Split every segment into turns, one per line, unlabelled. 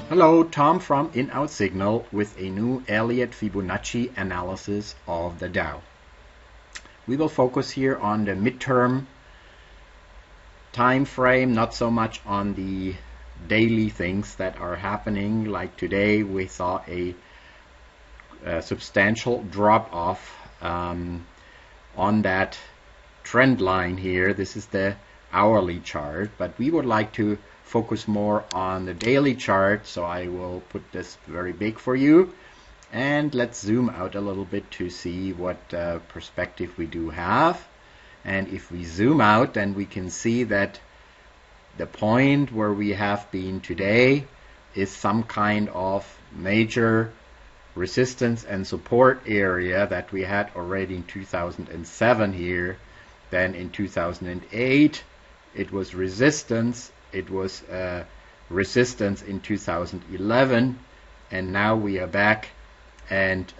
Hello, Tom from InOutSignal with a new Elliott Fibonacci analysis of the Dow. We will focus here on the midterm time frame, not so much on the daily things that are happening. Like today we saw a substantial drop off on that trend line here. This is the hourly chart, but we would like to focus more on the daily chart, so I will put this very big for you, and let's zoom out a little bit to see what perspective we do have. And if we zoom out, then we can see that the point where we have been today is some kind of major resistance and support area that we had already in 2007 here. Then in 2008 it was resistance. It was resistance in 2011, and now we are back, and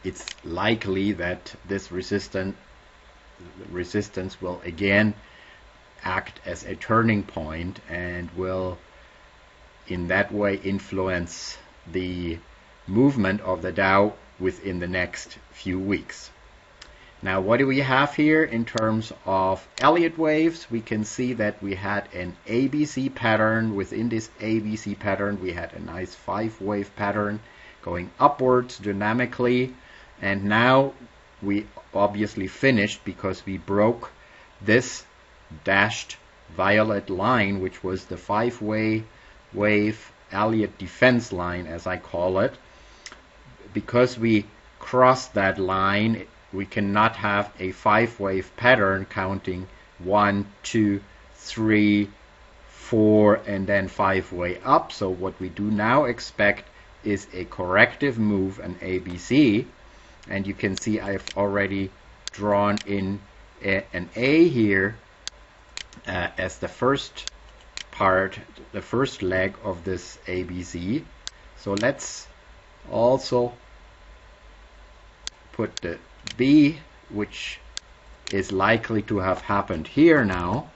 it's likely that this resistance will again act as a turning point and will in that way influence the movement of the Dow within the next few weeks. Now, what do we have here in terms of Elliott waves? We can see that we had an ABC pattern. Within this ABC pattern, we had a nice 5-wave pattern going upwards dynamically. And now we obviously finished because we broke this dashed violet line, which was the 5-wave Elliott defense line, as I call it. Because we crossed that line, we cannot have a 5-wave pattern counting 1, 2, 3, 4 and then 5-way up. So what we do now expect is a corrective move, an ABC, and you can see I've already drawn in an A here as the first part, the first leg of this ABC. So let's also put the B, which is likely to have happened here now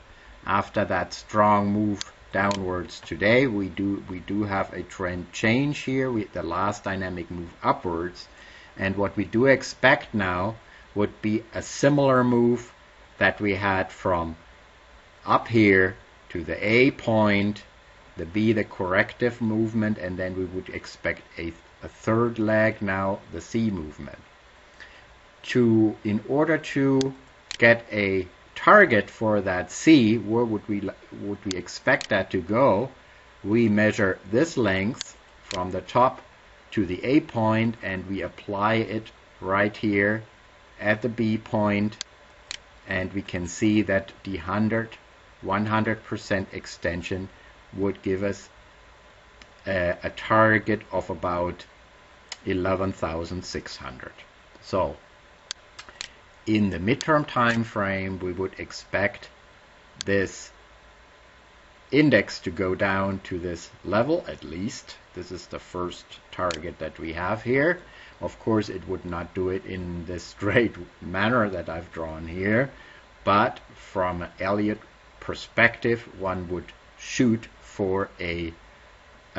after that strong move downwards today. We do have a trend change here with the last dynamic move upwards, and what we do expect now would be a similar move that we had from up here to the A point, the B the corrective movement, and then we would expect a third leg now, the C movement. In order to get a target for that C, where would we expect that to go? We measure this length from the top to the A point, and we apply it right here at the B point, and we can see that the 100% extension would give us a target of about 11,600. So in the midterm time frame, we would expect this index to go down to this level at least. This is the first target that we have here. Of course, it would not do it in this straight manner that I've drawn here, but from an Elliott perspective, one would shoot for a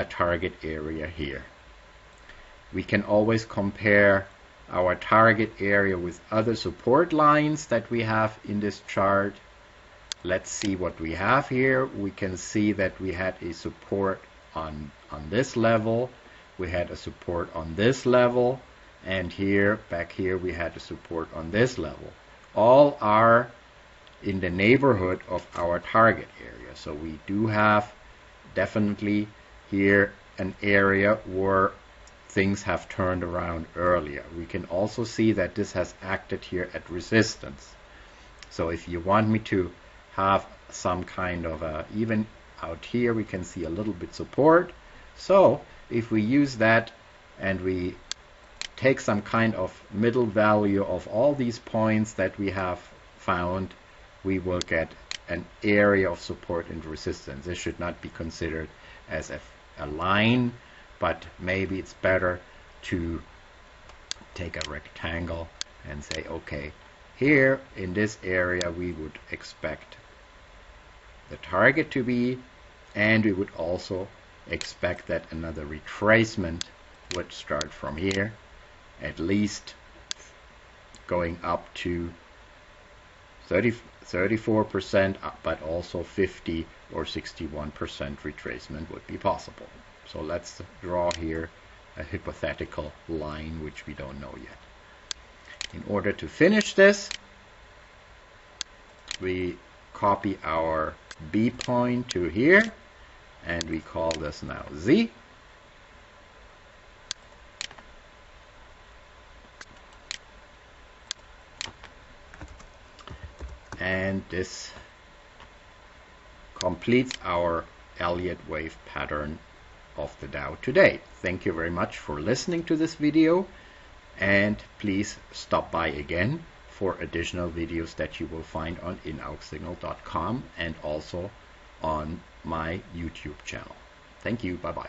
target area here. We can always compare our target area with other support lines that we have in this chart. Let's see what we have here. We can see that we had a support on this level, we had a support on this level, and here, back here, we had a support on this level. All are in the neighborhood of our target area. So we do have definitely here an area where things have turned around earlier. We can also see that this has acted here at resistance. So if you want me to have some kind of even out here, we can see a little bit support. So if we use that and we take some kind of middle value of all these points that we have found, we will get an area of support and resistance. This should not be considered as a line, but maybe it's better to take a rectangle and say, okay, here in this area we would expect the target to be, and we would also expect that another retracement would start from here, at least going up to 34%, but also 50 or 61% retracement would be possible. So let's draw here a hypothetical line which we don't know yet. In order to finish this, we copy our B point to here, and we call this now Z. And this completes our Elliott wave pattern of the Dow today. Thank you very much for listening to this video, and please stop by again for additional videos that you will find on InOutSignal.com and also on my YouTube channel. Thank you. Bye-bye.